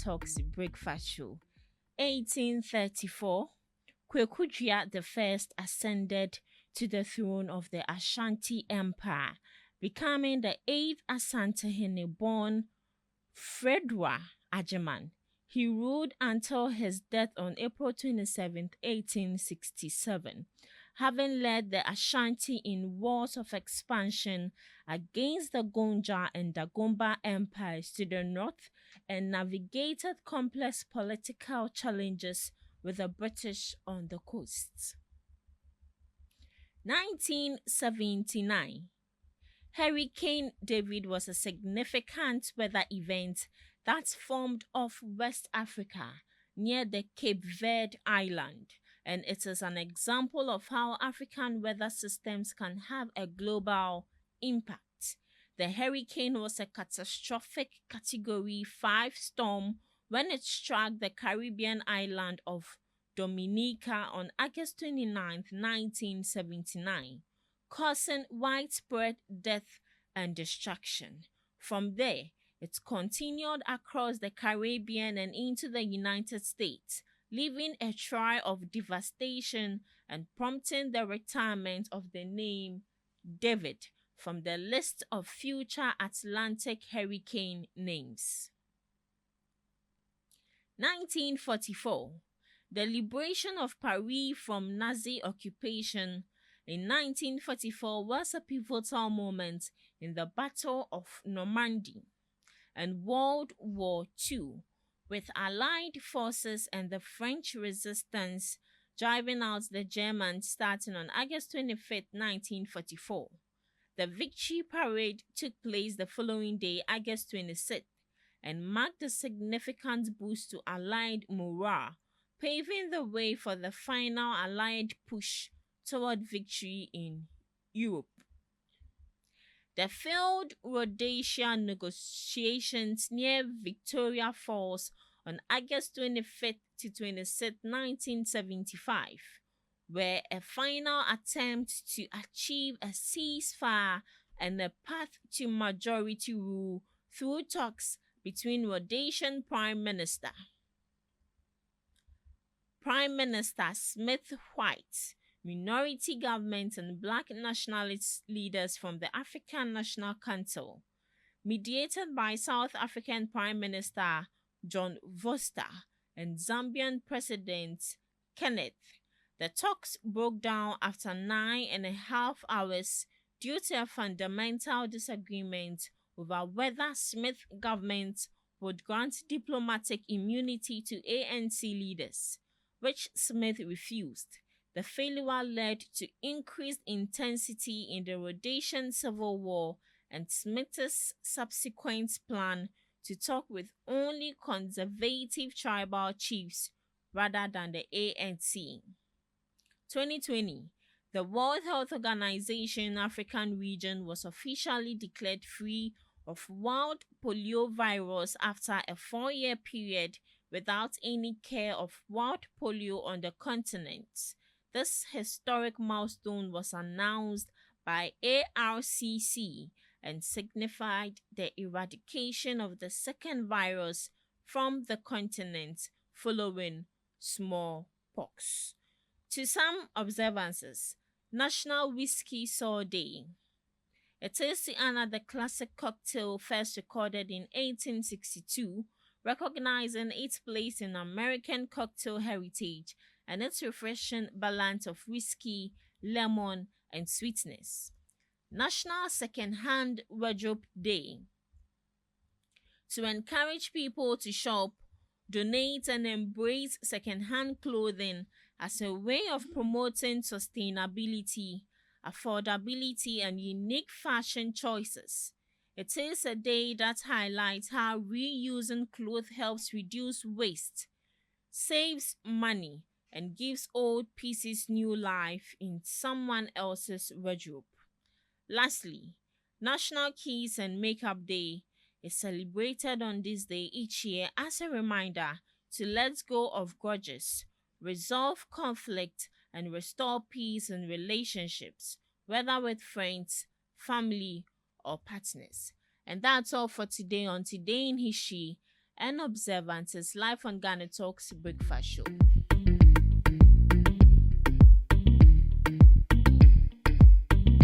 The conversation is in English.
Talks Breakfast Show. 1834, Kwaku Dua I ascended to the throne of the Ashanti Empire, becoming the 8th Asante born Fredwa Ajeman. He ruled until his death on April 27, 1867, having led the Ashanti in wars of expansion against the Gonja and Dagomba empires to the north and navigated complex political challenges with the British on the coast. 1979. Hurricane David was a significant weather event that formed off West Africa near the Cape Verde island, and it is an example of how African weather systems can have a global impact. The hurricane was a catastrophic Category 5 storm when it struck the Caribbean island of Dominica on August 29, 1979. Causing widespread death and destruction. From there, it continued across the Caribbean and into the United States, leaving a trail of devastation and prompting the retirement of the name David from the list of future Atlantic hurricane names. 1944. The liberation of Paris from Nazi occupation in 1944 was a pivotal moment in the Battle of Normandy and World War II, with Allied forces and the French resistance driving out the Germans starting on August 25, 1944. The victory parade took place the following day, August 26th, and marked a significant boost to Allied morale, paving the way for the final Allied push toward victory in Europe. The failed Rhodesia negotiations near Victoria Falls on August 25 to 26, 1975, were a final attempt to achieve a ceasefire and a path to majority rule through talks between Rhodesian Prime Minister Smith White, minority government and black nationalist leaders from the African National Council, mediated by South African Prime Minister John Vorster and Zambian President Kenneth. The talks broke down after 9.5 hours due to a fundamental disagreement over whether Smith's government would grant diplomatic immunity to ANC leaders, which Smith refused. The failure led to increased intensity in the Rhodesian Civil War and Smith's subsequent plan to talk with only conservative tribal chiefs rather than the ANC. 2020, the World Health Organization African region was officially declared free of wild poliovirus after a 4-year period without any care of wild polio on the continent. This historic milestone was announced by ARCC and signified the eradication of the second virus from the continent following smallpox. To some observances, National Whisky Day. It is to honor the classic cocktail first recorded in 1862, recognizing its place in American cocktail heritage and its refreshing balance of whiskey, lemon, and sweetness. National Secondhand Wardrobe Day. To encourage people to shop, donate, and embrace secondhand clothing as a way of promoting sustainability, affordability, and unique fashion choices. It is a day that highlights how reusing clothes helps reduce waste, saves money, and gives old pieces new life in someone else's wardrobe. Lastly, National Kiss and Makeup Day is celebrated on this day each year as a reminder to let go of grudges, resolve conflict, and restore peace in relationships, whether with friends, family, or partners. And that's all for today on Today in History. and Observances live on Ghana Talks Breakfast Show.